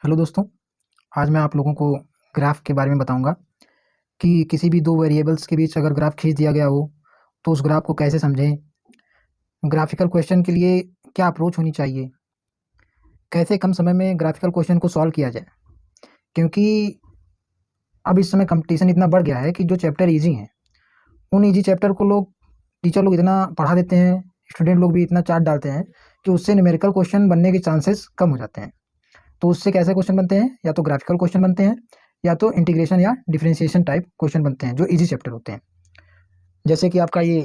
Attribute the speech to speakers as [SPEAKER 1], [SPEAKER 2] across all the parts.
[SPEAKER 1] Hello दोस्तों, आज मैं आप लोगों को ग्राफ के बारे में बताऊंगा कि किसी भी दो वेरिएबल्स के बीच अगर ग्राफ खींच दिया गया हो तो उस ग्राफ को कैसे समझें। ग्राफिकल क्वेश्चन के लिए क्या अप्रोच होनी चाहिए, कैसे कम समय में ग्राफिकल क्वेश्चन को सॉल्व किया जाए। क्योंकि अब इस समय कंपटीशन इतना बढ़ गया है कि जो चैप्टर इजी हैं उन इजी चैप्टर को टीचर लोग इतना पढ़ा देते हैं, स्टूडेंट लोग भी इतना चार्ट डालते हैं कि उससे न्यूमेरिकल क्वेश्चन बनने के चांसेस कम हो जाते हैं। तो उससे कैसे क्वेश्चन बनते हैं, या तो ग्राफिकल क्वेश्चन बनते हैं या तो इंटीग्रेशन या डिफरेंशिएशन टाइप क्वेश्चन बनते हैं जो इजी चैप्टर होते हैं। जैसे कि आपका ये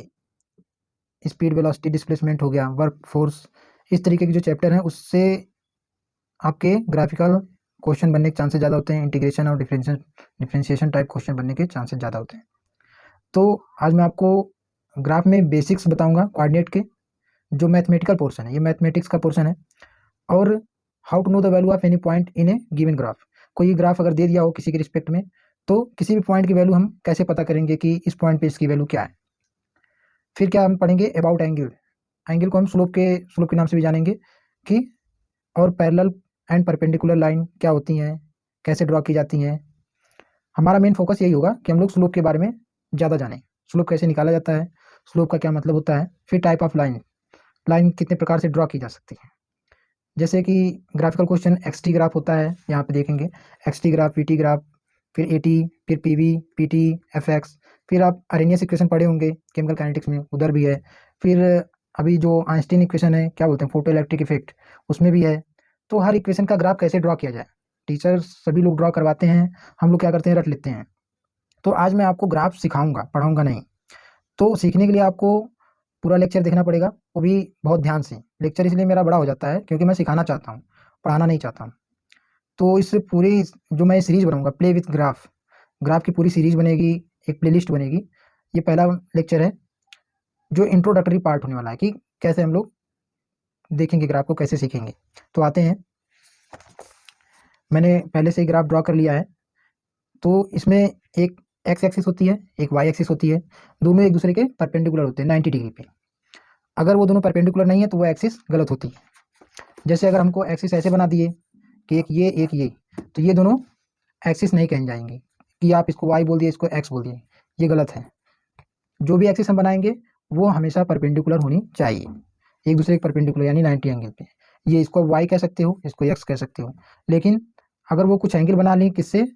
[SPEAKER 1] स्पीड वेलोसिटी डिस्प्लेसमेंट हो गया, वर्क फोर्स, इस तरीके के जो चैप्टर हैं उससे आपके ग्राफिकल क्वेश्चन बनने के चांसेस ज़्यादा होते हैं। इंटीग्रेशन और डिफरेंशिएशन टाइप क्वेश्चन बनने के चांसेस ज़्यादा होते हैं। तो आज मैं आपको ग्राफ में बेसिक्स बताऊंगा कोऑर्डिनेट के, जो मैथमेटिकल पोर्शन है, ये मैथमेटिक्स का पोर्शन है। और how to know the value of any point in a given graph. कोई ग्राफ अगर दे दिया हो किसी के रिस्पेक्ट में, तो किसी भी पॉइंट की वैल्यू हम कैसे पता करेंगे कि इस पॉइंट पे इसकी वैल्यू क्या है। फिर क्या हम पढ़ेंगे अबाउट एंगल। एंगल को हम स्लोप के नाम से भी जानेंगे कि, और पैरेलल एंड परपेंडिकुलर लाइन क्या होती हैं, कैसे ड्रॉ की जाती हैं। हमारा मेन फोकस यही होगा कि हम लोग स्लोप के बारे में ज़्यादा जानें, स्लोप कैसे निकाला जाता है, स्लोप का क्या मतलब होता है। फिर टाइप ऑफ लाइन, लाइन कितने प्रकार से ड्रॉ की जा सकती है। जैसे कि graphical question x T graph होता है, यहाँ पे देखेंगे x T graph, we T graph, फिर ए टी, फिर P V, P T, F x. फिर आप अरेनियस इक्वेशन पढ़े होंगे केमिकल काइनेटिक्स में, उधर भी है। फिर अभी जो आइंस्टीन इक्वेशन है, क्या बोलते हैं, फोटो इलेक्ट्रिक इफेक्ट, उसमें भी है। तो हर इक्वेशन का ग्राफ कैसे ड्रॉ किया जाए, टीचर सभी लोग ड्रॉ करवाते हैं, हम लोग क्या करते हैं, रट लेते हैं। तो आज मैं आपको ग्राफ सिखाऊंगा, पढ़ाऊंगा नहीं। तो सीखने के लिए आपको पूरा लेक्चर देखना पड़ेगा, वो भी बहुत ध्यान से। लेक्चर इसलिए मेरा बड़ा हो जाता है क्योंकि मैं सिखाना चाहता हूँ, पढ़ाना नहीं चाहता हूँ। तो इस पूरी जो मैं सीरीज बनाऊंगा, प्ले विथ ग्राफ, ग्राफ की पूरी सीरीज बनेगी, एक प्लेलिस्ट बनेगी। ये पहला लेक्चर है जो इंट्रोडक्टरी पार्ट होने वाला है कि कैसे हम लोग देखेंगे ग्राफ को, कैसे सीखेंगे। तो आते हैं, मैंने पहले से ही ग्राफ ड्रॉ कर लिया है। तो इसमें एक एक्स एक्सिस होती है, एक वाई एक्सिस होती है, दोनों एक दूसरे के परपेंडिकुलर होते हैं 90 डिग्री पे। अगर वो दोनों परपेंडिकुलर नहीं है तो वो एक्सिस गलत होती है। जैसे अगर हमको एक्सिस ऐसे बना दिए कि एक ये, तो ये दोनों एक्सिस नहीं कहीं जाएंगे कि आप इसको वाई बोल दिए, इसको एक्स बोल दिए, ये गलत है। जो भी एक्सिस हम बनाएंगे वो हमेशा परपेंडिकुलर होनी चाहिए, एक दूसरे के परपेंडिकुलर, यानी 90 एंगल पे। ये इसको वाई कह सकते हो, इसको एक्स कह सकते हो। लेकिन अगर वो कुछ एंगल बना लें किससे,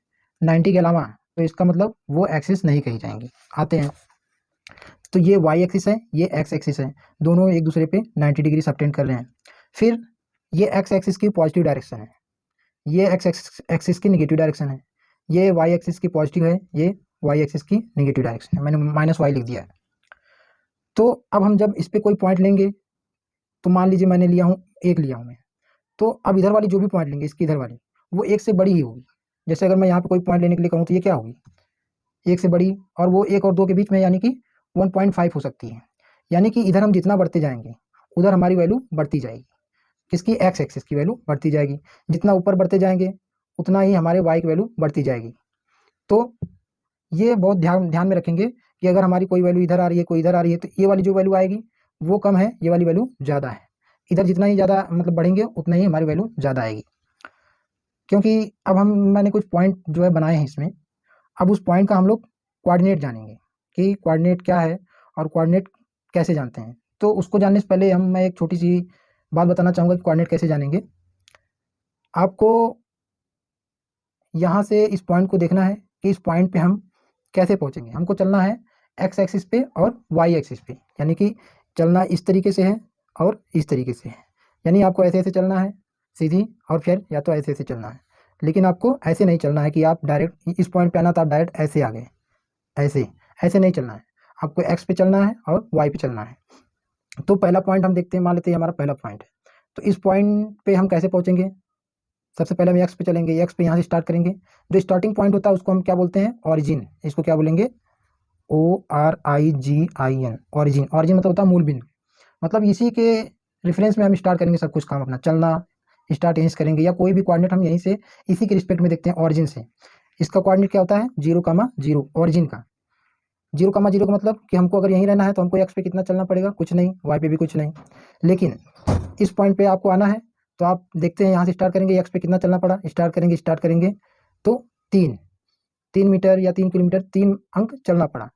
[SPEAKER 1] 90 के अलावा, तो इसका मतलब वो एक्सिस नहीं कही जाएंगी। आते हैं, तो ये वाई एक्सिस है, ये एक्स एक्सिस है, दोनों एक दूसरे पे 90 डिग्री सबटेंड कर रहे हैं। फिर ये एक्स एक्सिस की पॉजिटिव डायरेक्शन है, ये एक्स एक्सिस की निगेटिव डायरेक्शन है। ये वाई एक्सिस की पॉजिटिव है, ये वाई एक्सिस की निगेटिव डायरेक्शन है। मैंने माइनस वाई लिख दिया है। तो अब हम जब इस पर कोई पॉइंट लेंगे, तो मान लीजिए मैंने लिया हूँ, एक लिया हूँ मैं, तो अब इधर वाली जो भी पॉइंट लेंगे, इसकी इधर वाली, वो एक से बड़ी ही होगी। जैसे अगर मैं यहाँ पे कोई पॉइंट लेने के लिए कहूँ तो ये क्या होगी, एक से बड़ी, और वो एक और दो के बीच में यानी कि 1.5 हो सकती है। यानी कि इधर हम जितना बढ़ते जाएंगे उधर हमारी वैल्यू बढ़ती जाएगी, किसकी, एक्स एक्सिस की वैल्यू बढ़ती जाएगी। जितना ऊपर बढ़ते जाएंगे उतना ही हमारे वाई की वैल्यू बढ़ती जाएगी। तो ये बहुत ध्यान ध्यान में रखेंगे कि अगर हमारी कोई वैल्यू इधर आ रही है, कोई इधर आ रही है, तो ये वाली जो वैल्यू आएगी वो कम है, ये वाली वैल्यू ज़्यादा है। इधर जितना ही ज़्यादा मतलब बढ़ेंगे उतना ही हमारी वैल्यू ज़्यादा आएगी। क्योंकि अब मैंने कुछ पॉइंट जो है बनाए हैं इसमें, अब उस पॉइंट का हम लोग कोऑर्डिनेट जानेंगे कि कोऑर्डिनेट क्या है और कोऑर्डिनेट कैसे जानते हैं। तो उसको जानने से पहले मैं एक छोटी सी बात बताना चाहूँगा कि कोऑर्डिनेट कैसे जानेंगे। आपको यहाँ से इस पॉइंट को देखना है कि इस पॉइंट पे हम कैसे पहुँचेंगे। हमको चलना है एक्स एक्सिस पे और वाई एक्सिस पे, यानी कि चलना इस तरीके से है और इस तरीके से है। यानी आपको ऐसे ऐसे चलना है सीधी, और फिर या तो ऐसे ऐसे चलना है। लेकिन आपको ऐसे नहीं चलना है कि आप डायरेक्ट इस पॉइंट पे आना तो आप डायरेक्ट ऐसे आ गए, ऐसे ऐसे नहीं चलना है। आपको एक्स पे चलना है और वाई पे चलना है। तो पहला पॉइंट हम देखते हैं, मान लेते हैं हमारा पहला पॉइंट है। तो इस पॉइंट पे हम कैसे पहुँचेंगे, सबसे पहले हम एक्स पे चलेंगे, एक्स पे यहाँ से स्टार्ट करेंगे। जो स्टार्टिंग पॉइंट होता है उसको हम क्या बोलते हैं, ऑरिजिन। इसको क्या बोलेंगे, ORIGIN, ऑरिजिन। ऑरिजिन मतलब होता है मूल बिंदु। मतलब इसी के रेफरेंस में हम स्टार्ट करेंगे सब कुछ काम अपना, चलना स्टार्ट यहीं से करेंगे, या कोई भी कोऑर्डिनेट हम यहीं से इसी के रिस्पेक्ट में देखते हैं, ऑरिजिन से। इसका कोऑर्डिनेट क्या होता है, 0,0, ऑरिजिन का 0,0 का मतलब कि हमको अगर यहीं रहना है तो हमको एक्स पे कितना चलना पड़ेगा, कुछ नहीं, वाई पे भी कुछ नहीं। लेकिन इस पॉइंट पे आपको आना है तो आप देखते हैं यहाँ से स्टार्ट करेंगे, एक्स पे कितना चलना पड़ा, स्टार्ट करेंगे तो 3 मीटर या 3 किलोमीटर 3 अंक चलना पड़ा।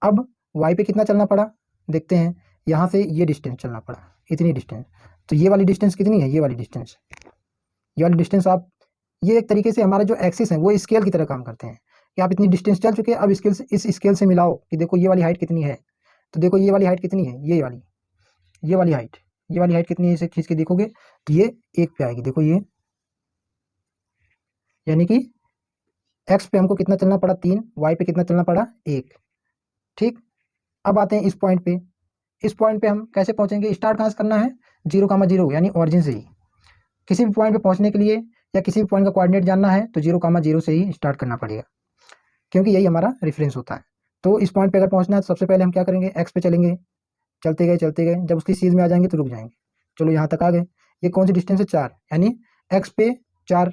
[SPEAKER 1] अब वाई पे कितना चलना पड़ा, देखते हैं, यहाँ से ये डिस्टेंस चलना पड़ा, इतनी डिस्टेंस। तो ये वाली डिस्टेंस कितनी है, ये वाली डिस्टेंस आप, ये एक तरीके से हमारा जो एक्सिस है वो स्केल की तरह काम करते हैं कि आप इतनी डिस्टेंस चल चुके हैं, अब स्केल से, इस स्केल से मिलाओ कि देखो ये वाली हाइट कितनी है। तो देखो ये वाली हाइट कितनी है, ये वाली हाइट कितनी है, इसे खींच के देखोगे तो ये 1 पे आएगी। देखो ये, यानी कि एक्स पे हमको कितना चलना पड़ा 3, वाई पे कितना चलना पड़ा 1। ठीक, अब आते हैं इस पॉइंट पे। इस पॉइंट पे हम कैसे पहुंचेंगे, स्टार्ट कहाँ से करना है, 0,0 यानी ऑरिजिन से ही। किसी भी पॉइंट पे पहुंचने के लिए या किसी भी पॉइंट का कोऑर्डिनेट जानना है तो 0,0 से ही स्टार्ट करना पड़ेगा, क्योंकि यही हमारा रेफरेंस होता है। तो इस पॉइंट पे अगर पहुंचना है तो सबसे पहले हम क्या करेंगे, एक्स पे चलेंगे, चलते गए, जब उसकी सीध में आ जाएंगे तो रुक जाएंगे। चलो यहाँ तक आ गए। ये कौन सी डिस्टेंस है, 4, यानी एक्स पे 4,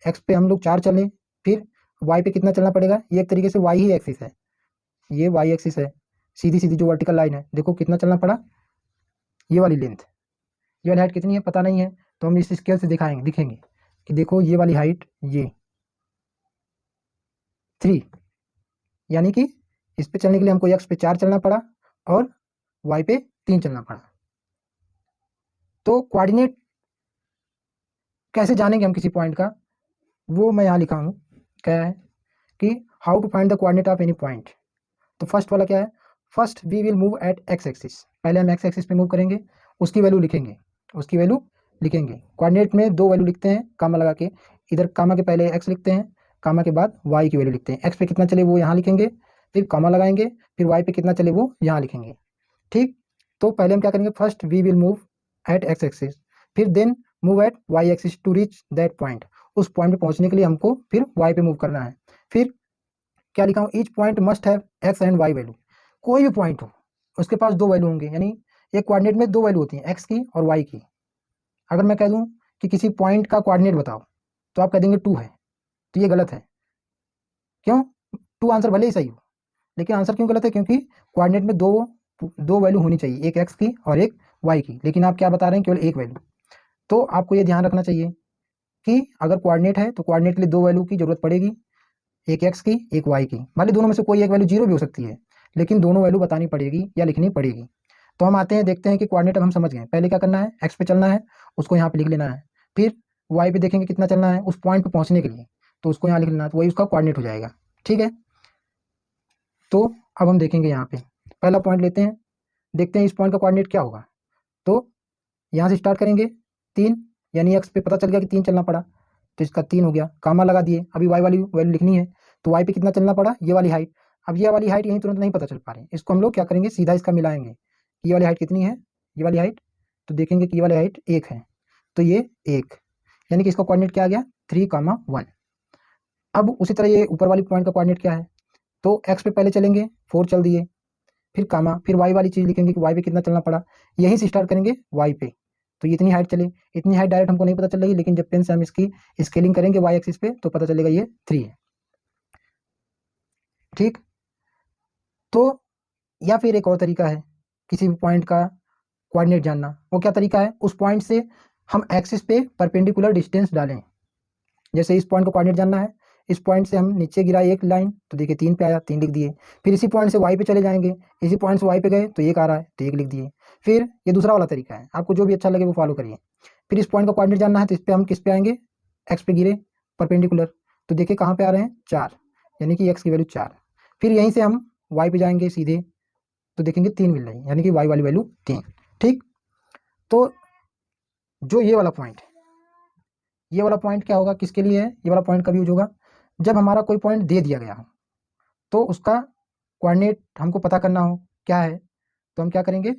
[SPEAKER 1] एक्स पे हम लोग 4 चले। फिर वाई पे कितना चलना पड़ेगा, ये एक तरीके से वाई ही एक्सिस है, ये वाई एक्सिस है, सीधी सीधी जो वर्टिकल लाइन है। देखो कितना चलना पड़ा, ये वाली लेंथ, ये वाली हाइट कितनी है पता नहीं है, तो हम इस स्केल से दिखेंगे कि देखो ये वाली हाइट, ये 3, यानी कि इस पे चलने के लिए हमको एक्स पे 4 चलना पड़ा और वाई पे 3 चलना पड़ा। तो कोऑर्डिनेट कैसे जानेंगे हम किसी पॉइंट का, वो मैं यहाँ लिखा हूँ, क्या है कि how to find the coordinate of any point. तो फर्स्ट वाला क्या है, first we will move at X axis, पहले हम एक्स एक्सिस पे मूव करेंगे, उसकी वैल्यू लिखेंगे, कोऑर्डिनेट में 2 वैल्यू लिखते हैं कामा लगा के, इधर कामा के पहले एक्स लिखते हैं, कामा के बाद वाई की वैल्यू लिखते हैं। एक्स पे कितना चले वो यहाँ लिखेंगे, फिर कामा लगाएंगे, फिर वाई पे कितना चले वो यहाँ लिखेंगे। ठीक, तो पहले हम क्या करेंगे, first we will move at X axis, फिर then move at Y axis to reach that point. उस पॉइंट पे पहुंचने के लिए हमको फिर वाई पे मूव करना है। फिर क्या लिखा हूँ, each point must have X and Y value. कोई भी पॉइंट हो उसके पास 2 वैल्यू होंगे, यानी एक कोऑर्डिनेट में 2 वैल्यू होती हैं, एक्स की और वाई की। अगर मैं कह दूं कि किसी पॉइंट का कोऑर्डिनेट बताओ तो आप कह देंगे 2 है, तो ये गलत है। क्यों, 2 आंसर भले ही सही हो, लेकिन आंसर क्यों गलत है, क्योंकि कोऑर्डिनेट में दो वैल्यू होनी चाहिए, एक एक्स की और एक वाई की, लेकिन आप क्या बता रहे हैं, केवल एक वैल्यू। तो आपको ये ध्यान रखना चाहिए कि अगर कोऑर्डिनेट है तो कोऑर्डिनेट के लिए 2 वैल्यू की जरूरत पड़ेगी, एक एक्स की एक वाई की, भले दोनों में से कोई एक वैल्यू 0 भी हो सकती है, लेकिन दोनों वैल्यू बतानी पड़ेगी या लिखनी पड़ेगी। तो हम आते हैं, देखते हैं कि कोऑर्डिनेट अब हम समझ गए। पहले क्या करना है, एक्स पे चलना है, उसको यहाँ पे लिख लेना है, फिर वाई पे देखेंगे कितना चलना है उस पॉइंट पे पहुंचने के लिए, तो उसको यहाँ लिख लेना है, तो वही उसका कोऑर्डिनेट हो जाएगा। ठीक है, तो अब हम देखेंगे यहाँ पे पहला पॉइंट लेते हैं, देखते हैं इस पॉइंट का कोऑर्डिनेट क्या होगा। तो यहाँ से स्टार्ट करेंगे 3, यानी एक्स पे पता चल गया कि 3 चलना पड़ा, तो इसका 3 हो गया, कामा लगा दिए। अभी वाई वाली वैल्यू लिखनी है, तो वाई पे कितना चलना पड़ा, ये वाली हाइट। अब ये वाली हाइट यहीं तुरंत नहीं पता चल पा रही है, इसको हम लोग क्या करेंगे, सीधा इसका मिलाएंगे। ये वाली हाइट कितनी है, ये वाली हाइट, तो देखेंगे कि ये वाली हाइट 1 है, तो ये 1, यानी कि इसका कोऑर्डिनेट क्या आ गया, 3,1। अब उसी तरह ये ऊपर वाली पॉइंट का कोऑर्डिनेट क्या है, तो एक्स पे पहले चलेंगे, 4 चल दिए, फिर कामा, फिर वाई वाली चीज़ लिखेंगे कि वाई पे कितना चलना पड़ा, यहीं से स्टार्ट करेंगे वाई पे, तो ये इतनी हाइट चले। इतनी हाइट डायरेक्ट हमको नहीं पता चल रही, लेकिन जब पेन से हम इसकी स्केलिंग करेंगे वाई एक्सिस पे तो पता चलेगा ये 3 है। ठीक, तो या फिर एक और तरीका है किसी भी पॉइंट का कोऑर्डिनेट जानना, वो क्या तरीका है, उस पॉइंट से हम एक्सिस पे परपेंडिकुलर डिस्टेंस डालें। जैसे इस पॉइंट को कोऑर्डिनेट जानना है, इस पॉइंट से हम नीचे गिरा एक लाइन, तो देखिए 3 पे आया, 3 लिख दिए। फिर इसी पॉइंट से वाई पे चले जाएंगे, इसी पॉइंट से वाई पे गए तो 1 आ रहा है, तो 1 लिख दिए। फिर ये दूसरा वाला तरीका है, आपको जो भी अच्छा लगे वो फॉलो करिए। फिर इस पॉइंट का कोऑर्डिनेट जानना है, तो इस पे हम किस पे आएंगे, एक्स पे गिरे परपेंडिकुलर, तो देखिए कहाँ पे आ रहे हैं 4, यानी कि एक्स की वैल्यू 4। फिर यहीं से हम वाई पे जाएंगे सीधे, तो देखेंगे 3 मिल रही है, यानी कि वाई वाली वैल्यू 3। ठीक, तो जो ये वाला पॉइंट क्या होगा, किसके लिए है, ये वाला पॉइंट कभी यूज होगा जब हमारा कोई पॉइंट दे दिया गया हो, तो उसका कोऑर्डिनेट हमको पता करना हो क्या है, तो हम क्या करेंगे,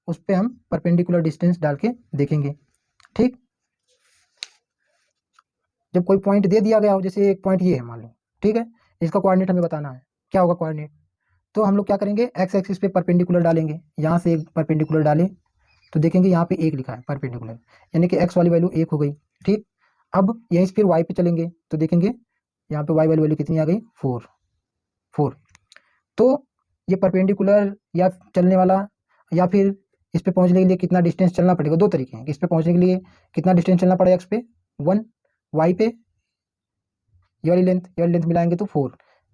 [SPEAKER 1] उस पर हम परपेंडिकुलर डिस्टेंस डाल के देखेंगे। ठीक, जब कोई पॉइंट दे दिया गया हो, जैसे एक पॉइंट ये है मान लो, ठीक है, इसका कोऑर्डिनेट हमें बताना है, क्या होगा कोऑर्डिनेट, तो हम लोग क्या करेंगे, एक्स एक्सिस पे परपेंडिकुलर डालेंगे, यहाँ से एक परपेंडिकुलर डालें, तो देखेंगे यहाँ पे 1 लिखा है परपेंडिकुलर, यानी कि एक्स वाली वैल्यू 1 हो गई। ठीक, अब यहीं से फिर वाई पे चलेंगे, तो देखेंगे यहाँ पे वाई वाली वैल्यू कितनी आ गई, 4। तो ये परपेंडिकुलर या चलने वाला या फिर इस पे पहुंचने के लिए कितना डिस्टेंस चलना पड़ेगा, दो तरीके हैं। इस पे पहुंचने के लिए कितना डिस्टेंस चलना पड़ेगा, एक्स पे 1, वाई पे ये वाली लेंथ मिलाएंगे तो 4।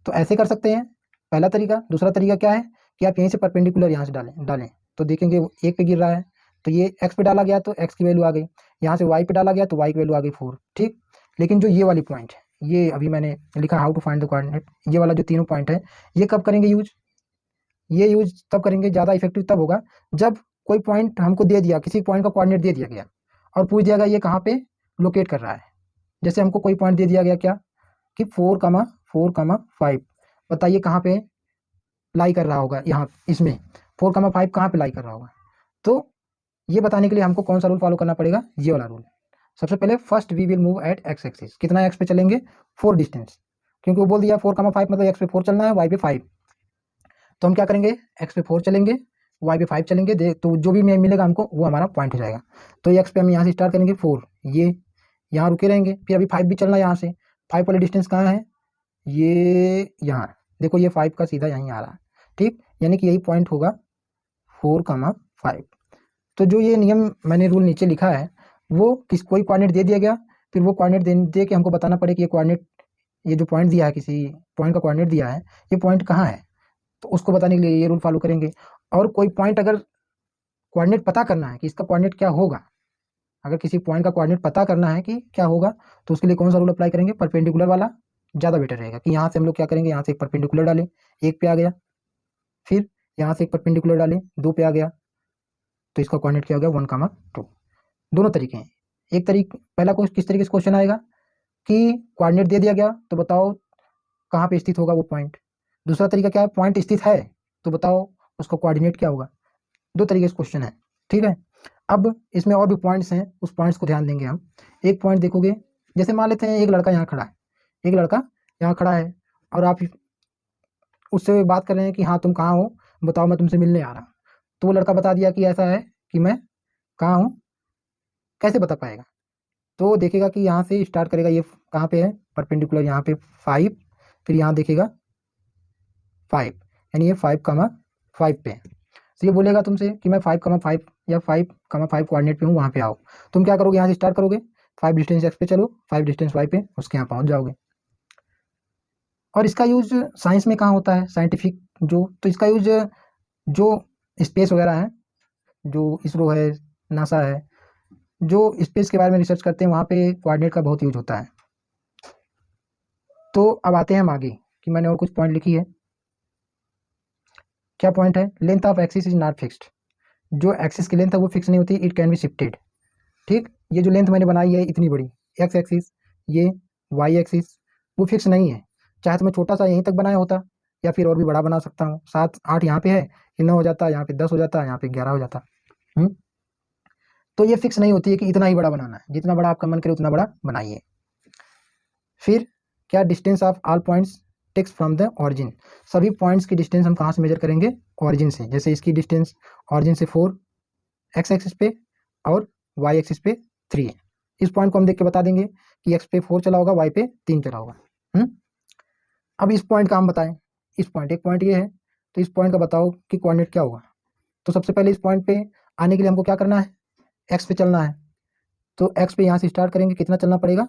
[SPEAKER 1] तो ऐसे कर सकते हैं पहला तरीका। दूसरा तरीका क्या है कि आप यहीं से परपेंडिकुलर यहाँ से डालें तो देखेंगे एक पे गिर रहा है, तो ये एक्स पे डाला गया तो एक्स की वैल्यू आ गई, यहाँ से वाई पे डाला गया तो वाई की वैल्यू आ गई 4। ठीक, लेकिन जो ये वाली पॉइंट है, ये अभी मैंने लिखा how to find the coordinate, ये वाला जो तीनों पॉइंट है, ये कब करेंगे यूज, ये यूज तब करेंगे, ज़्यादा इफेक्टिव तब होगा जब कोई पॉइंट हमको दे दिया, किसी पॉइंट का कोऑर्डिनेट दे दिया गया और पूछ दिया गया ये कहाँ पे लोकेट कर रहा है। जैसे हमको कोई पॉइंट दे दिया गया क्या कि 4,5, बताइए कहाँ पे लाई कर रहा होगा, यहाँ इसमें 4,5 कहाँ पे लाई कर रहा होगा। तो ये बताने के लिए हमको कौन सा रूल फॉलो करना पड़ेगा, ये वाला रूल। सबसे पहले first we will move at X axis, कितना एक्स पे चलेंगे 4 डिस्टेंस, क्योंकि वो बोल दिया 4,5 मतलब एक्स पे 4 चलना है, वाई पे 5। तो हम क्या करेंगे, एक्स पे 4 चलेंगे, वाई पे 5 चलेंगे, तो जो भी मिलेगा हमको वो हमारा पॉइंट हो जाएगा। तो एक्स पे हम यहाँ से स्टार्ट करेंगे 4, ये यहाँ रुके रहेंगे, फिर अभी 5 भी चलना है यहाँ से। 5 वाले डिस्टेंस कहाँ है, ये यहाँ देखो, ये 5 का सीधा यहीं आ रहा है। ठीक, यानी कि यही पॉइंट होगा 4,5। तो जो ये नियम मैंने रूल नीचे लिखा है वो कोई कोऑर्डिनेट दे दिया गया, फिर वो कोऑर्डिनेट दे के हमको बताना पड़े कि ये कोऑर्डिनेट, ये जो पॉइंट दिया है, किसी पॉइंट का कोऑर्डिनेट दिया है, ये पॉइंट कहाँ है, तो उसको बताने के लिए ये रूल फॉलो करेंगे। और कोई पॉइंट अगर कोऑर्डिनेट पता करना है कि इसका कोऑर्डिनेट क्या होगा, अगर किसी पॉइंट का कोऑर्डिनेट पता करना है कि क्या होगा, तो उसके लिए कौन सा रूल अप्लाई करेंगे, परपेंडिकुलर वाला ज़्यादा बेटर रहेगा। कि यहाँ से हम लोग क्या करेंगे, यहाँ से एक परपेंडिकुलर डालें, 1 पे आ गया, फिर यहाँ से एक परपेंडिकुलर डालें, 2 पे आ गया, तो इसका कोऑर्डिनेट क्या हो गया 1,2। दोनों तरीके हैं। एक तरीके, पहला किस तरीके से क्वेश्चन आएगा कि कोऑर्डिनेट दे दिया गया तो बताओ कहाँ पे स्थित होगा वो पॉइंट। दूसरा तरीका क्या है, पॉइंट स्थित है तो बताओ उसका कोऑर्डिनेट क्या होगा। दो तरीके से क्वेश्चन है। ठीक है, अब इसमें और भी पॉइंट्स हैं, उस पॉइंट्स को ध्यान देंगे हम। एक पॉइंट देखोगे, जैसे मान लेते हैं एक लड़का यहाँ खड़ा है, एक लड़का यहाँ खड़ा है और आप उससे बात कर रहे हैं कि हाँ तुम कहाँ हो, बताओ मैं तुमसे मिलने आ रहा हूँ। तो वो लड़का बता दिया कि ऐसा है कि मैं कहाँ हूँ, कैसे बता पाएगा, तो देखेगा कि यहाँ से स्टार्ट करेगा, ये कहाँ पे है परपेंडिकुलर, यहाँ पे 5, फिर यहाँ देखेगा 5, यानी ये 5,5 पे है। तो ये बोलेगा तुमसे कि मैं 5,5 या 5,5 कोऑर्डिनेट पे हूँ, वहाँ पे आओ। तुम क्या करोगे, यहाँ से स्टार्ट करोगे, 5 डिस्टेंस एक्स पे चलो, 5 डिस्टेंस वाई पे, उसके यहाँ पहुँच जाओगे। और इसका यूज साइंस में कहाँ होता है, साइंटिफिक जो, तो इसका यूज जो स्पेस वगैरह है, जो इसरो है, नासा है, जो स्पेस के बारे में रिसर्च करते हैं, वहाँ पे कोऑर्डिनेट का बहुत यूज होता है। तो अब आते हैं हम आगे कि मैंने और कुछ पॉइंट लिखी है। क्या पॉइंट है, length of axis is not fixed, जो एक्सिस की लेंथ है वो फिक्स नहीं होती, इट कैन बी शिफ्टेड। ठीक, ये जो लेंथ मैंने बनाई है इतनी बड़ी, एक्स एक्सिस, ये वाई एक्सिस, वो फिक्स नहीं है। चाहे तो मैं छोटा सा यहीं तक बनाया होता, या फिर और भी बड़ा बना सकता हूँ, 7, 8 यहाँ पे है, ये 9 हो जाता, यहाँ पे 10 हो जाता, यहाँ पे 11 हो जाता। तो ये फिक्स नहीं होती है कि इतना ही बड़ा बनाना है, जितना बड़ा आपका मन करे उतना बड़ा बनाइए। फिर क्या, distance of all points takes from the origin, सभी पॉइंट्स की डिस्टेंस हम कहाँ से मेजर करेंगे, ऑरिजिन से। जैसे इसकी डिस्टेंस ऑरिजिन से 4 एक्स एक्सिस पे और वाई एक्सिस पे 3 है। इस पॉइंट को हम देख के बता देंगे कि एक्स पे 4 चला होगा, वाई पे 3 चला होगा। अब इस पॉइंट का हम बताएं, इस पॉइंट, एक पॉइंट ये है, तो इस पॉइंट का बताओ कि कोऑर्डिनेट क्या होगा। तो सबसे पहले इस पॉइंट पे आने के लिए हमको क्या करना है, एक्स पे चलना है। तो एक्स पे यहाँ से स्टार्ट करेंगे, कितना चलना पड़ेगा,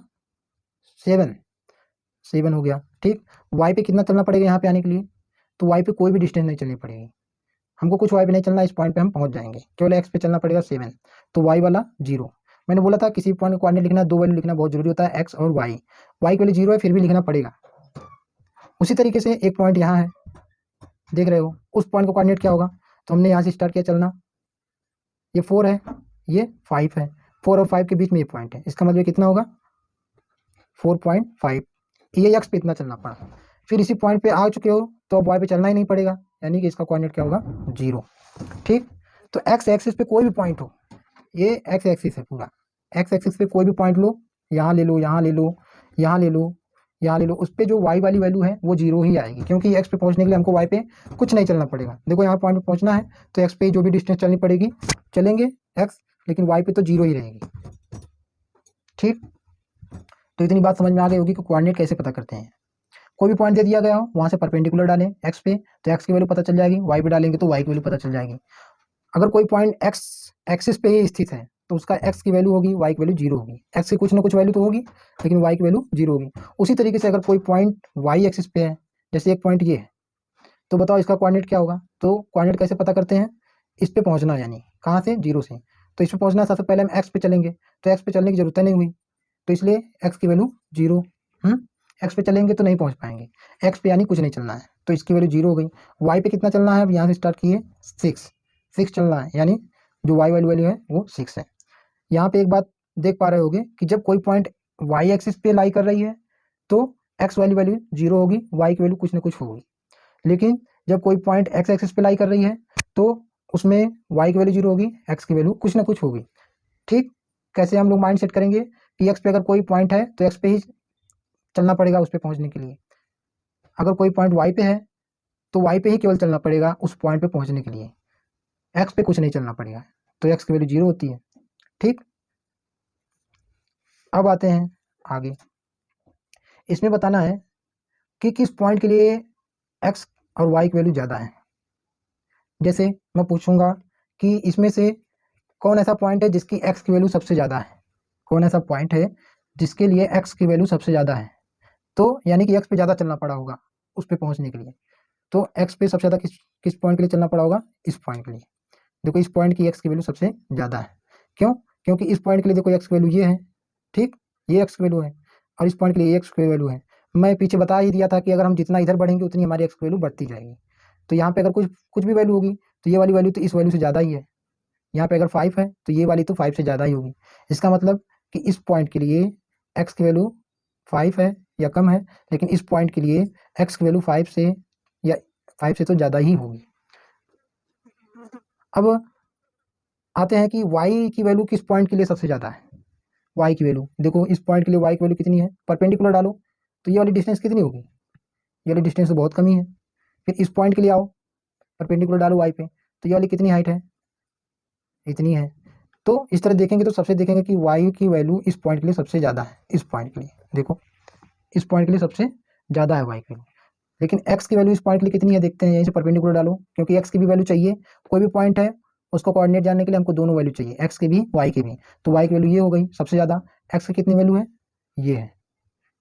[SPEAKER 1] 7 हो गया। ठीक, वाई पे कितना चलना पड़ेगा यहाँ पे आने के लिए, तो वाई पे कोई भी डिस्टेंस नहीं चलनी पड़ेगी, हमको कुछ वाई पे नहीं चलना, इस पॉइंट पे हम पहुंच जाएंगे, केवल एक्स पे चलना पड़ेगा 7। तो वाई वाला 0, मैंने बोला था किसी पॉइंट को कोऑर्डिनेट लिखना, 2 वैल्यू लिखना बहुत जरूरी होता है, एक्स और वाई। वाई के लिए 0 है, फिर भी लिखना पड़ेगा। उसी तरीके से एक पॉइंट यहाँ है, देख रहे हो, उस पॉइंट का कोऑर्डिनेट क्या होगा, तो हमने यहाँ से स्टार्ट किया चलना, ये 4 है, ये 5 है, 4 और 5 के बीच में ये पॉइंट है, इसका मतलब कितना होगा 4.5, ये एक्स पे इतना चलना पड़ा। फिर इसी पॉइंट पे आ चुके हो तो अब वाई पे चलना ही नहीं पड़ेगा, यानी कि इसका कोऑर्डिनेट क्या होगा 0। ठीक, तो एक्स एक्सिस पे कोई भी पॉइंट हो, ये एक्स एक्सिस है पूरा, एक्स एक्सिस पे कोई भी पॉइंट लो, यहाँ ले लो, यहाँ ले लो, यहाँ ले लो, यहाँ ले लो, उस पर जो वाई वाली वैल्यू है वो 0 ही आएगी, क्योंकि एक्स पे पहुंचने के लिए हमको वाई पे कुछ नहीं चलना पड़ेगा। देखो यहाँ पॉइंट पे पहुंचना है तो एक्स पे जो भी डिस्टेंस चलनी पड़ेगी चलेंगे एक्स, लेकिन वाई पे तो 0 ही रहेगी। ठीक, तो इतनी बात समझ में आ गई होगी कि कोऑर्डिनेट कैसे पता करते हैं। कोई भी पॉइंट दे दिया गया हो, वहाँ से परपेंडिकुलर डालें एक्स पे तो एक्स की वैल्यू पता चल जाएगी, वाई पे डालेंगे तो वाई की वैल्यू पता चल जाएगी। अगर कोई पॉइंट एक्स एक्सिस पे ही स्थित है तो उसका एक्स की वैल्यू होगी, वाई की वैल्यू जीरो होगी। एक्स की कुछ ना कुछ वैल्यू तो होगी, लेकिन वाई की वैल्यू जीरो होगी। उसी तरीके से अगर कोई पॉइंट वाई एक्सिस पे है, जैसे एक पॉइंट ये है, तो बताओ इसका कोऑर्डिनेट क्या होगा। तो कोऑर्डिनेट कैसे पता करते हैं, इस पे पहुंचना, यानी कहाँ से, जीरो से। तो इस पे पहुंचना, सबसे पहले हम एक्स पे चलेंगे, तो एक्स पे चलने की जरूरत नहीं हुई, तो इसलिए एक्स की वैल्यू जीरो। एक्स पे चलेंगे तो नहीं पहुंच पाएंगे, एक्स पे यानी कुछ नहीं चलना है, तो इसकी वैल्यू जीरो हो गई। वाई पे कितना चलना है, अब यहाँ से स्टार्ट किए, सिक्स, सिक्स चलना है, यानी जो वाई वाली वैल्यू है वो सिक्स है। यहाँ पे एक बात देख पा रहे होगे कि जब कोई पॉइंट वाई एक्सिस पे लाई कर रही है तो एक्स वाली वैल्यू जीरो होगी, वाई की वैल्यू कुछ ना कुछ होगी। लेकिन जब कोई पॉइंट एक्स एक्सिस पे लाई कर रही है तो उसमें वाई की वैल्यू जीरो होगी, एक्स की वैल्यू कुछ ना कुछ होगी। ठीक, कैसे हम लोग माइंड सेट करेंगे कि एक्स पे अगर कोई पॉइंट है तो एक्स पे ही चलना पड़ेगा उस पर पहुंचने के लिए। अगर कोई पॉइंट वाई पे है तो वाई पे ही केवल चलना पड़ेगा उस पॉइंट पे पहुंचने के लिए, एक्स पे कुछ नहीं चलना पड़ेगा, तो एक्स की वैल्यू जीरो होती है। ठीक, अब आते हैं आगे। इसमें बताना है कि किस पॉइंट के लिए एक्स और वाई की वैल्यू ज़्यादा है। जैसे मैं पूछूंगा कि इसमें से कौन ऐसा पॉइंट है जिसकी एक्स की वैल्यू सबसे ज़्यादा है, कौन ऐसा पॉइंट है जिसके लिए एक्स की वैल्यू सबसे ज़्यादा है, तो यानी कि एक्स पे ज़्यादा चलना पड़ा होगा उस पे पहुंचने के लिए। तो एक्स पे सबसे ज़्यादा किस किस पॉइंट के लिए चलना पड़ा होगा, इस पॉइंट के लिए। देखो इस पॉइंट की एक्स की वैल्यू सबसे ज़्यादा है, क्यों, क्योंकि इस पॉइंट के लिए देखो एक्स की वैल्यू ये है, ठीक, ये एक्स की वैल्यू है, और इस पॉइंट के लिए ये एक्स की वैल्यू है। मैं पीछे बता ही दिया था कि अगर हम जितना इधर बढ़ेंगे उतनी हमारी एक्स की वैल्यू बढ़ती जाएगी। तो यहाँ पे अगर कुछ कुछ भी वैल्यू होगी तो ये वाली वैल्यू तो इस वैल्यू से ज़्यादा ही है। यहाँ पे अगर 5 है तो ये वाली तो 5 से ज़्यादा ही होगी। इसका मतलब कि इस पॉइंट के लिए एक्स की वैल्यू 5 है या कम है, लेकिन इस पॉइंट के लिए एक्स की वैल्यू 5 से या 5 से तो ज़्यादा ही होगी। अब आते हैं कि y की वैल्यू किस पॉइंट के लिए सबसे ज़्यादा है। y की वैल्यू देखो, इस पॉइंट के लिए y की वैल्यू कितनी है, परपेंडिकुलर डालो तो ये वाली डिस्टेंस कितनी होगी, ये वाली डिस्टेंस तो बहुत कम ही है। फिर इस पॉइंट के लिए आओ, परपेंडिकुलर डालो y पे, तो ये वाली कितनी हाइट है, इतनी है। तो इस तरह देखेंगे तो सबसे देखेंगे कि y की वैल्यू इस पॉइंट के लिए सबसे ज़्यादा है, इस पॉइंट के लिए देखो, इस पॉइंट के लिए सबसे ज़्यादा है y की वैल्यू। लेकिन x की वैल्यू इस पॉइंट के लिए कितनी है, देखते हैं, यहीं से परपेंडिकुलर डालो, क्योंकि x की भी वैल्यू चाहिए। कोई भी पॉइंट है उसको कोऑर्डिनेट जानने के लिए हमको दोनों वैल्यू चाहिए, x की भी y की भी। तो y की वैल्यू ये हो गई सबसे ज़्यादा, x की कितनी वैल्यू है, ये है।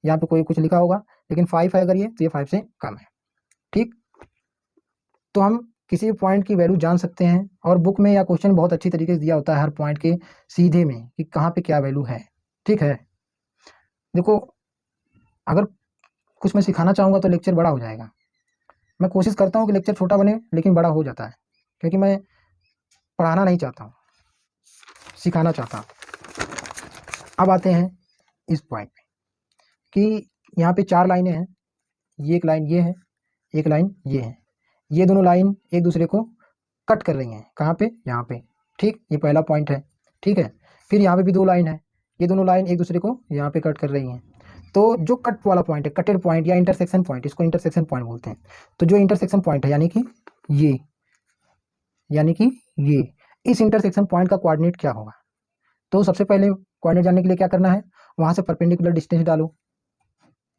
[SPEAKER 1] यहाँ पे कोई कुछ लिखा होगा, लेकिन 5 है अगर ये, तो ये 5 से कम है। ठीक, तो हम किसी भी पॉइंट की वैल्यू जान सकते हैं, और बुक में या क्वेश्चन बहुत अच्छी तरीके से दिया होता है हर पॉइंट के सीधे में कि कहाँ पे क्या वैल्यू है। ठीक है, देखो अगर कुछ मैं सिखाना चाहूँगा तो लेक्चर बड़ा हो जाएगा। मैं कोशिश करता हूँ कि लेक्चर छोटा बने, लेकिन बड़ा हो जाता है, क्योंकि मैं पढ़ाना नहीं चाहता हूँ, सिखाना चाहता हूँ। अब आते हैं इस पॉइंट पे कि यहाँ पे 4 लाइनें हैं, ये एक लाइन ये है, एक लाइन ये है, ये दोनों लाइन एक दूसरे को कट कर रही हैं, कहाँ पे, यहाँ पे। ठीक, ये पहला पॉइंट है। ठीक है, फिर यहाँ पे भी 2 लाइन है, ये दोनों लाइन एक दूसरे को यहाँ पे कट कर रही हैं। तो जो कट वाला पॉइंट है, कटेड पॉइंट या इंटरसेक्शन पॉइंट, इसको इंटरसेक्शन पॉइंट बोलते हैं। तो जो इंटरसेक्शन पॉइंट है ये यानी कि ये इस इंटरसेक्शन पॉइंट का कोऑर्डिनेट क्या होगा। तो सबसे पहले कोऑर्डिनेट जानने के लिए क्या करना है, वहाँ से परपेंडिकुलर डिस्टेंस डालो,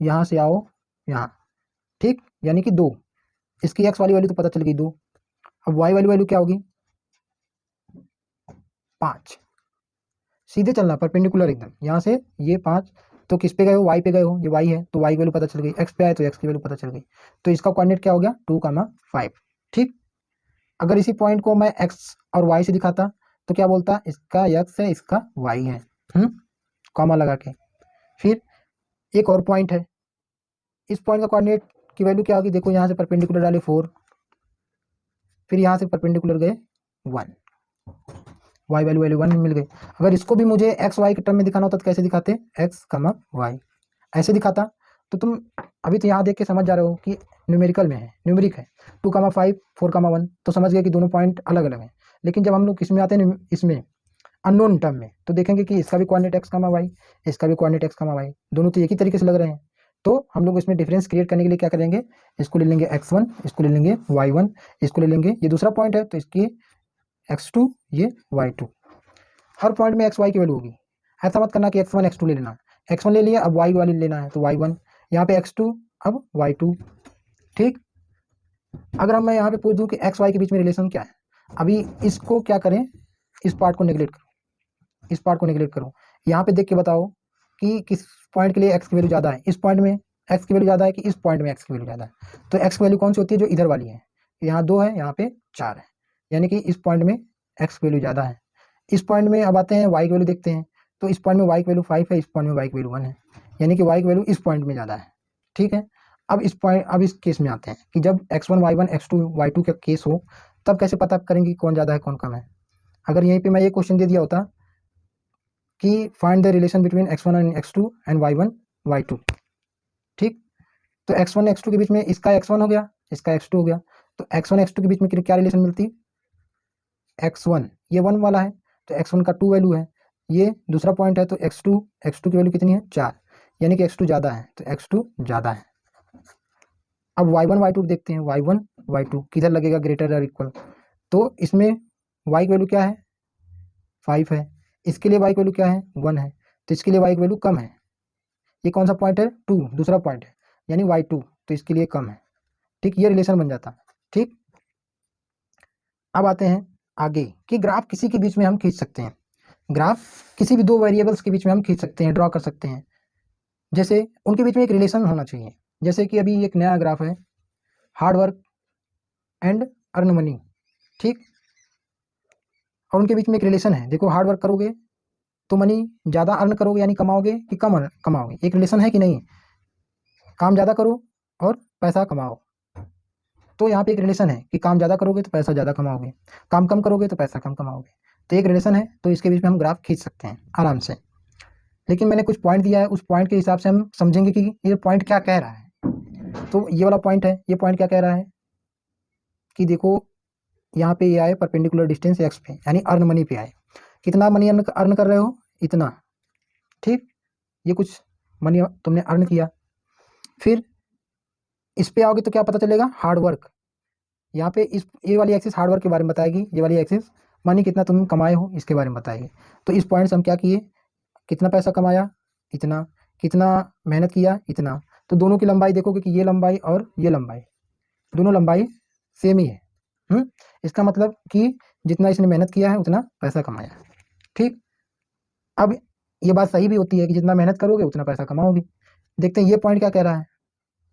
[SPEAKER 1] यहाँ से आओ यहाँ, ठीक, यानी कि 2। इसकी एक्स वाली वैल्यू तो पता चल गई 2। अब वाई वाली वैल्यू क्या होगी, 5। सीधे चलना परपेंडिकुलर एकदम, यहाँ से ये 5, तो किस पे गए हो, वाई पे गए हो, ये वाई है तो वाई वैल्यू पता चल गई, एक्स पे आए तो एक्स की वैल्यू पता चल गई। तो इसका कोऑर्डिनेट क्या हो गया, 2,5। ठीक, अगर इसी पॉइंट को मैं एक्स और वाई से दिखाता तो क्या बोलता, इसका एक्स है इसका वाई है, कॉमा लगा के। फिर एक और पॉइंट है, इस पॉइंट का कोऑर्डिनेट की वैल्यू क्या होगी, देखो यहाँ से परपेंडिकुलर डाले 4, फिर यहाँ से परपेंडिकुलर गए 1, वाई वैल्यू 1 मिल गई। अगर इसको भी मुझे एक्स वाई के टर्म में दिखाना होता तो कैसे दिखाते, एक्स कमा वाई, ऐसे दिखाता। तो तुम अभी तो यहाँ देख के समझ जा रहे हो कि न्यूमेरिकल में है, न्यूमेरिक है, 2,5 4,1, तो समझ गए कि दोनों पॉइंट अलग अलग हैं। लेकिन जब हम लोग इसमें आते हैं, इसमें अननोन टर्म में, तो देखेंगे कि इसका भी कोऑर्डिनेट एक्स कमा वाई, इसका भी कोऑर्डिनेट एक्स कमा वाई, दोनों तो एक ही तरीके से लग रहे हैं। तो हम लोग इसमें डिफरेंस क्रिएट करने के लिए क्या करेंगे, इसको ले लेंगे x1, इसको ले लेंगे y1, इसको ले लेंगे, ये दूसरा पॉइंट है तो इसकी x2, ये y2। हर पॉइंट में एक्स वाई की वैल्यू होगी, ऐसा मत करना कि x1 x2 ले लेना, x1 ले लिया अब y वाली लेना है तो y1, यहाँ पे x2 अब y2। ठीक, अगर मैं यहाँ पे पूछ दूँ कि एक्स वाई के बीच में रिलेशन क्या है, अभी इसको क्या करें, इस पार्ट को नेगलेक्ट करो, इस पार्ट को नेगलेक्ट करो। यहाँ पे देख के बताओ कि किस पॉइंट के लिए एक्स की वैल्यू ज़्यादा है, इस पॉइंट में एक्स की वैल्यू ज़्यादा है कि इस पॉइंट में एक्स की वैल्यू ज़्यादा है। तो एक्स की वैल्यू कौन सी होती है, जो इधर वाली है, यहाँ 2 है, यहाँ पे 4 है, यानी कि इस पॉइंट में एक्स की वैल्यू ज़्यादा है। इस पॉइंट में अब आते हैं वाई की वैल्यू देखते हैं, तो इस पॉइंट में वाई की वैल्यू 5 है, इस पॉइंट में वाई की वैल्यू 1 है, यानी कि वाई की वैल्यू इस पॉइंट में ज़्यादा है। ठीक है, अब इस केस में आते हैं कि जब x1 y1 x2 y2 का केस हो, तब कैसे पता करेंगे कौन ज़्यादा है कौन कम है। अगर यहीं पे मैं ये क्वेश्चन दे दिया होता कि find the relation between x1 and x2 and y1 y2, ठीक, तो x1 x2 के बीच में इसका x1 हो गया, इसका x2 हो गया, तो x1 x2 के बीच में क्या रिलेशन मिलती, x1 ये 1 वाला है, तो x1 का 2 वैल्यू है, ये दूसरा पॉइंट है, तो x2 की वैल्यू कितनी है 4, यानी कि x2 ज़्यादा है, तो x2 ज़्यादा है। अब y1 y2 देखते हैं, y1 y2 किधर लगेगा ग्रेटर और इक्वल, तो इसमें y की वैल्यू क्या है 5 है, इसके लिए y की वैल्यू क्या है 1 है, तो इसके लिए y की वैल्यू कम है। ये कौन सा पॉइंट है 2, दूसरा पॉइंट है, यानी y2, तो इसके लिए कम है। ठीक, ये रिलेशन बन जाता। ठीक, अब आते हैं आगे कि ग्राफ किसी के बीच में हम खींच सकते हैं, ग्राफ किसी भी दो वेरिएबल्स के बीच में हम खींच सकते हैं, ड्रॉ कर सकते हैं। जैसे उनके बीच में एक रिलेशन होना चाहिए, जैसे कि अभी एक नया ग्राफ है hard work and earn money, ठीक, और उनके बीच में एक रिलेशन है, देखो हार्ड वर्क करोगे तो मनी ज़्यादा अर्न करोगे, यानी कमाओगे कि कम कमाओगे, एक रिलेशन है कि नहीं, काम ज़्यादा करो और पैसा कमाओ, तो यहाँ पे एक रिलेशन है कि काम ज़्यादा करोगे तो पैसा ज़्यादा कमाओगे, काम कम करोगे तो पैसा कम कमाओगे, तो एक रिलेशन है, तो इसके बीच में हम ग्राफ खींच सकते हैं आराम से। लेकिन मैंने कुछ पॉइंट दिया है, उस पॉइंट के हिसाब से हम समझेंगे कि ये पॉइंट क्या कह रहा है। तो ये वाला पॉइंट है, ये पॉइंट क्या कह रहा है कि देखो यहाँ पे ये आए परपेंडिकुलर डिस्टेंस एक्स पे, यानी अर्न मनी पे आए, कितना मनी अर्न कर रहे हो इतना, ठीक, ये कुछ मनी तुमने अर्न किया। फिर इस पे आओगे तो क्या पता चलेगा हार्ड वर्क, यहाँ पे इस ये वाली एक्सिस हार्ड वर्क के बारे में बताएगी, ये वाली एक्सिस मनी कितना तुम कमाए हो इसके बारे में बताएगी। तो इस पॉइंट से हम क्या किए, कितना पैसा कमाया इतना, कितना मेहनत किया इतना, तो दोनों की लंबाई देखोगे कि ये लंबाई और ये लंबाई, दोनों लंबाई सेम ही है। इसका मतलब कि जितना इसने मेहनत किया है उतना पैसा कमाया। ठीक, अब ये बात सही भी होती है कि जितना मेहनत करोगे उतना पैसा कमाओगे। देखते हैं ये पॉइंट क्या कह रहा है,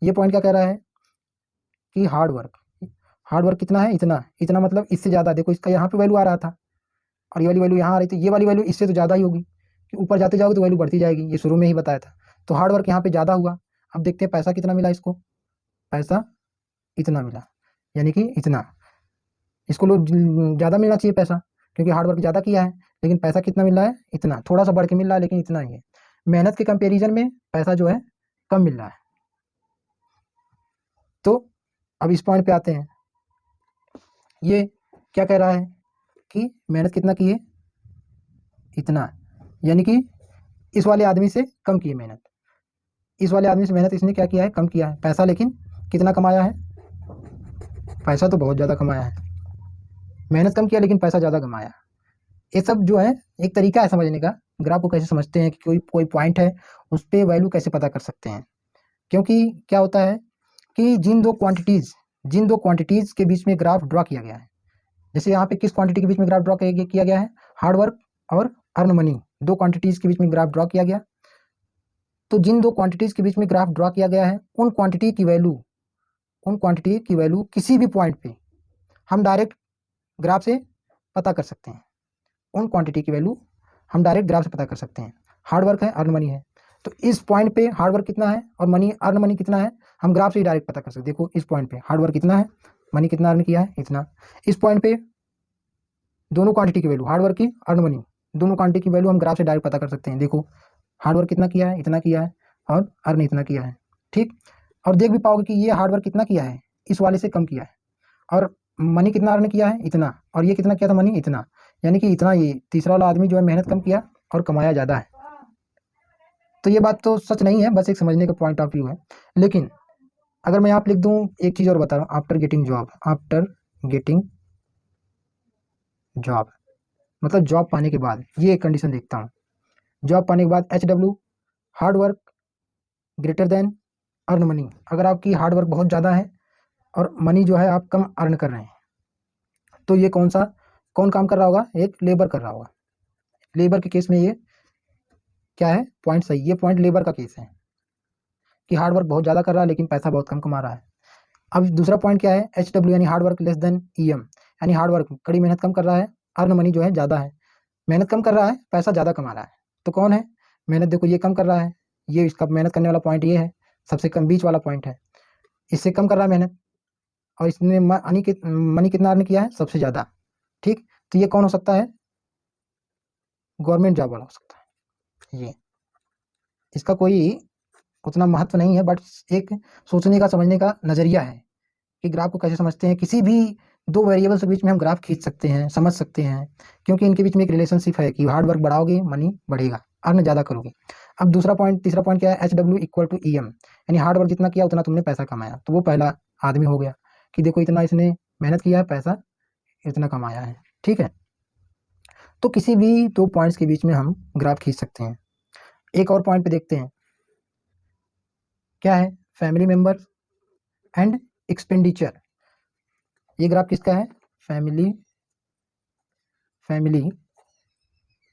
[SPEAKER 1] ये पॉइंट क्या कह रहा है कि हार्ड वर्क कितना है इतना, इतना मतलब इससे ज़्यादा, देखो इसका यहाँ पे वैल्यू आ रहा था और ये वाली वैल्यू यहाँ आ रही थी, ये वाली वैल्यू इससे तो ज़्यादा ही होगी, कि ऊपर जाते जाओगे तो वैल्यू बढ़ती जाएगी, ये शुरू में ही बताया था। तो हार्ड वर्क यहाँ पे ज़्यादा हुआ। अब देखते हैं पैसा कितना मिला इसको, पैसा इतना मिला, यानी कि इतना, इसको लोग ज़्यादा मिलना चाहिए पैसा, क्योंकि हार्ड वर्क ज़्यादा किया है, लेकिन पैसा कितना मिल रहा है इतना, थोड़ा सा बढ़ के मिल रहा है लेकिन इतना ही है। मेहनत के कंपेरिजन में पैसा जो है कम मिल रहा है। तो अब इस पॉइंट पे आते हैं, ये क्या कह रहा है कि मेहनत कितना की है इतना, यानी कि इस वाले आदमी से कम की है मेहनत, इस वाले आदमी से मेहनत इसने क्या किया है कम किया है, पैसा लेकिन कितना कमाया है, पैसा तो बहुत ज़्यादा कमाया है, मेहनत कम किया लेकिन पैसा ज़्यादा कमाया। ये सब जो है एक तरीका है समझने का, ग्राफ को कैसे समझते हैं कि कोई कोई पॉइंट है उस पर वैल्यू कैसे पता कर सकते हैं। क्योंकि क्या होता है कि जिन दो क्वांटिटीज़ के बीच में ग्राफ ड्रॉ किया गया है, जैसे यहाँ पे किस क्वांटिटी के बीच में ग्राफ ड्रॉ किया गया है, हार्ड वर्क और अर्न मनी, दो क्वांटिटीज़ के बीच में ग्राफ ड्रॉ किया गया। तो जिन दो क्वांटिटीज़ के बीच में ग्राफ ड्रॉ किया गया है, उन क्वांटिटी की वैल्यू किसी भी पॉइंट पे हम डायरेक्ट ग्राफ से पता कर सकते हैं, उन क्वांटिटी की वैल्यू हम डायरेक्ट ग्राफ से पता कर सकते हैं। हार्ड वर्क है, अर्न मनी है, तो इस पॉइंट पे हार्ड वर्क कितना है और अर्न मनी कितना है, हम ग्राफ से ही डायरेक्ट पता कर सकते हैं। देखो इस पॉइंट पे हार्ड वर्क कितना है, मनी कितना अर्न किया है इतना, इस पॉइंट पे दोनों क्वांटिटी की वैल्यू, हार्ड वर्क की अर्न मनी, दोनों क्वांटिटी की वैल्यू हम ग्राफ से डायरेक्ट पता कर सकते हैं। देखो हार्ड वर्क कितना किया है इतना किया है और अर्न इतना किया है, ठीक, और देख भी पाओगे कि ये हार्ड वर्क कितना किया है इस वाले से कम किया है, और मनी कितना अर्न किया है इतना, और ये कितना किया था मनी इतना, यानी कि इतना, ये तीसरा वाला आदमी जो है मेहनत कम किया और कमाया ज़्यादा है। तो ये बात तो सच नहीं है, बस एक समझने का पॉइंट ऑफ व्यू है। लेकिन अगर मैं यहाँ पे लिख दूँ, एक चीज़ और बता रहा हूँ, आफ्टर गेटिंग जॉब मतलब जॉब पाने के बाद, ये एक कंडीशन देखता हूँ, जॉब पाने के बाद HW hard work greater than earn money, अगर आपकी हार्ड वर्क बहुत ज़्यादा है और मनी जो है आप कम अर्न कर रहे हैं, तो ये कौन काम कर रहा होगा, एक लेबर कर रहा होगा। लेबर के केस में ये क्या है, पॉइंट सही, ये पॉइंट लेबर का केस है कि हार्ड वर्क बहुत ज़्यादा कर रहा है लेकिन पैसा बहुत कम कमा रहा है। अब दूसरा पॉइंट क्या है, HW यानी hard work less than EM, यानी हार्ड वर्क कड़ी मेहनत कम कर रहा है, अर्न मनी जो है ज़्यादा है, मेहनत कम कर रहा है पैसा ज़्यादा कमा रहा है। तो कौन है, मेहनत देखो ये कम कर रहा है, ये इसका मेहनत करने वाला पॉइंट ये है, सबसे कम बीच वाला पॉइंट है, इससे कम कर रहा है मेहनत, और इसने मनी कितना अर्न किया है, सबसे ज़्यादा। ठीक, तो ये कौन हो सकता है, गवर्नमेंट जॉब वाला हो सकता है। ये इसका कोई उतना महत्व नहीं है, बट एक सोचने का समझने का नज़रिया है कि ग्राफ को कैसे समझते हैं। किसी भी दो वेरिएबल्स के बीच में हम ग्राफ खींच सकते हैं, समझ सकते हैं, क्योंकि इनके बीच में एक रिलेशनशिप है कि हार्ड वर्क बढ़ाओगे मनी बढ़ेगा, अर्न ज़्यादा करोगे। अब तीसरा पॉइंट क्या है, HW इक्वल टू EM, यानी हार्ड वर्क जितना किया उतना तुमने पैसा कमाया। तो वो पहला आदमी हो गया कि देखो इतना इसने मेहनत किया है, पैसा इतना कमाया है। ठीक है, तो किसी भी दो पॉइंट्स के बीच में हम ग्राफ खींच सकते हैं। एक और पॉइंट पे देखते हैं, क्या है, फैमिली मेंबर एंड एक्सपेंडिचर। ये ग्राफ किसका है, family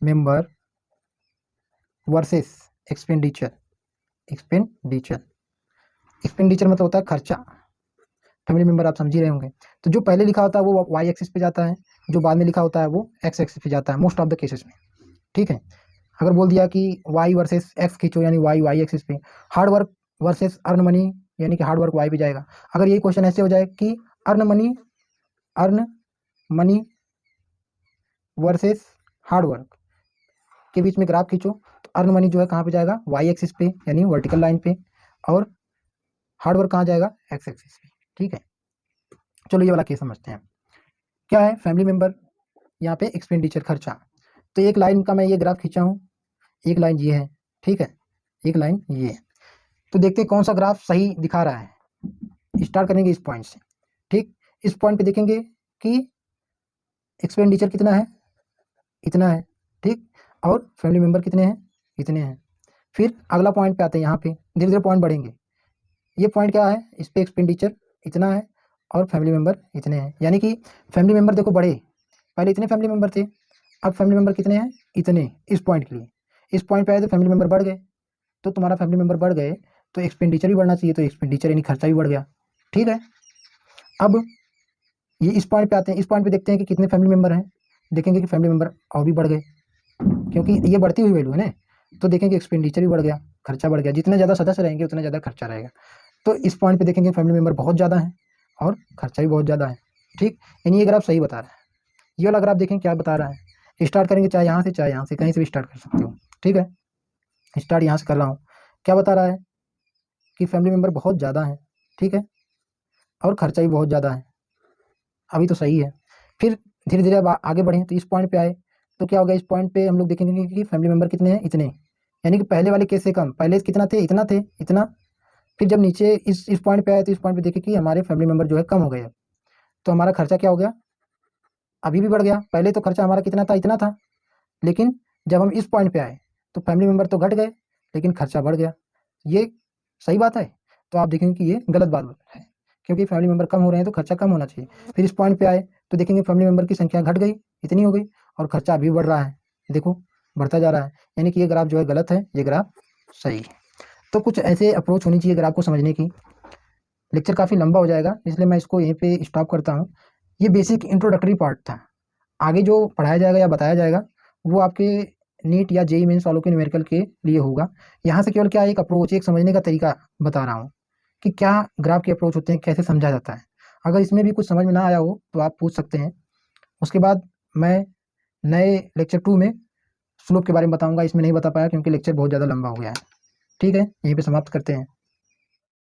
[SPEAKER 1] member versus expenditure. Expenditure मतलब होता है खर्चा, फैमिली मेंबर आप समझ ही रहे होंगे। तो जो पहले लिखा होता है वो वाई एक्सिस पे जाता है, जो बाद में लिखा होता है वो एक्स एक्सिस पे जाता है मोस्ट ऑफ द केसेस में। ठीक है, अगर बोल दिया कि वाई वर्सेस एक्स खींचो, यानी वाई एक्सिस पे, hard work versus earn money, यानी कि हार्ड वर्क वाई पे जाएगा। अगर यही क्वेश्चन ऐसे हो जाए कि earn money versus hard work के बीच में ग्राफ खींचो, तो अर्न मनी जो है कहाँ पे जाएगा, वाई एक्सिस पे यानी वर्टिकल लाइन पे, और हार्ड वर्क कहाँ जाएगा, एक्स एक्सिस पे। ठीक है, चलो ये वाला केस समझते हैं। क्या है, फैमिली मेंबर, यहाँ पे एक्सपेंडिचर खर्चा। तो एक लाइन का मैं ये ग्राफ खींचा हूँ, एक लाइन ये है, ठीक है, एक लाइन ये है। तो देखते हैं कौन सा ग्राफ सही दिखा रहा है। स्टार्ट करेंगे इस पॉइंट से। ठीक, इस पॉइंट पे देखेंगे कि एक्सपेंडिचर कितना है, इतना है। ठीक, और फैमिली मेंबर कितने हैं, इतने हैं। फिर अगला पॉइंट पे आते हैं, यहाँ पे धीरे धीरे पॉइंट बढ़ेंगे। ये पॉइंट क्या है, इस पे एक्सपेंडिचर इतना है और फैमिली मेंबर इतने हैं, यानी कि फैमिली मेंबर देखो बढ़े, पहले इतने फैमिली मेंबर थे, अब फैमिली मेंबर कितने हैं, इतने। इस पॉइंट के लिए इस पॉइंट पे आए तो फैमिली मेंबर बढ़ गए, तो तुम्हारा फैमिली मेंबर बढ़ गए तो एक्सपेंडिचर भी बढ़ना चाहिए, तो एक्सपेंडिचर यानी खर्चा भी बढ़ गया। ठीक है, अब ये इस पॉइंट पे आते हैं, इस पॉइंट पे देखते हैं कि कितने फैमिली मेंबर हैं, देखेंगे कि फैमिली मेंबर और भी बढ़ गए, क्योंकि ये बढ़ती हुई वैल्यू है ना। तो देखेंगे एक्सपेंडिचर भी बढ़ गया, खर्चा बढ़ गया, जितने ज़्यादा सदस्य रहेंगे उतना ज़्यादा खर्चा रहेगा। तो इस पॉइंट पे देखेंगे फैमिली मेंबर बहुत ज़्यादा है और खर्चा भी बहुत ज़्यादा है। ठीक, यानी ये ग्राफ सही बता रहा है। ये वाला ग्राफ देखें क्या बता रहा है। स्टार्ट करेंगे चाहे यहाँ से चाहे यहाँ से, कहीं से भी स्टार्ट कर सकते हो। ठीक है, स्टार्ट यहाँ से कर रहा हूँ। क्या बता रहा है कि फैमिली मेंबर बहुत ज़्यादा है, ठीक है, और खर्चा भी बहुत ज़्यादा है। अभी तो सही है। फिर धीरे धीरे अब आगे बढ़ें तो इस पॉइंट पे आए तो क्या होगा, इस पॉइंट पे हम लोग देखेंगे कि फैमिली मेंबर कितने हैं, इतने, यानी कि पहले वाले केस से कम। पहले कितना थे, इतना थे, इतना। फिर जब नीचे इस पॉइंट पे आए तो इस पॉइंट पे देखे कि हमारे फैमिली मेंबर जो है कम हो गए। तो हमारा खर्चा क्या हो गया, अभी भी बढ़ गया। पहले तो खर्चा हमारा कितना था, इतना था, लेकिन जब हम इस पॉइंट पे आए तो फैमिली मेंबर तो घट गए लेकिन खर्चा बढ़ गया। ये सही बात है, तो आप देखेंगे कि ये गलत बात है, क्योंकि फैमिली मेंबर कम हो रहे हैं तो खर्चा कम होना चाहिए। फिर इस पॉइंट पे आए तो देखेंगे फैमिली मेंबर की संख्या घट गई, इतनी हो गई, और खर्चा अभी बढ़ रहा है, देखो बढ़ता जा रहा है। यानी कि ये ग्राफ जो है गलत है, ये ग्राफ सही है। तो कुछ ऐसे अप्रोच होनी चाहिए ग्राफ को समझने की। लेक्चर काफ़ी लंबा हो जाएगा, इसलिए मैं इसको यहीं पे स्टॉप करता हूँ। ये बेसिक इंट्रोडक्टरी पार्ट था। आगे जो पढ़ाया जाएगा या बताया जाएगा वो आपके नीट या जेईई मेंस वालों के न्यूमेरिकल के लिए होगा। यहाँ से केवल क्या एक अप्रोच, एक समझने का तरीका बता रहा हूँ कि क्या ग्राफ के अप्रोच होते हैं, कैसे समझा जाता है। अगर इसमें भी कुछ समझ में ना आया हो तो आप पूछ सकते हैं। उसके बाद मैं नए लेक्चर 2 में स्लोप के बारे में बताऊंगा। इसमें नहीं बता पाया क्योंकि लेक्चर बहुत ज़्यादा लंबा हो गया है। ठीक है, यहीं पे समाप्त करते हैं।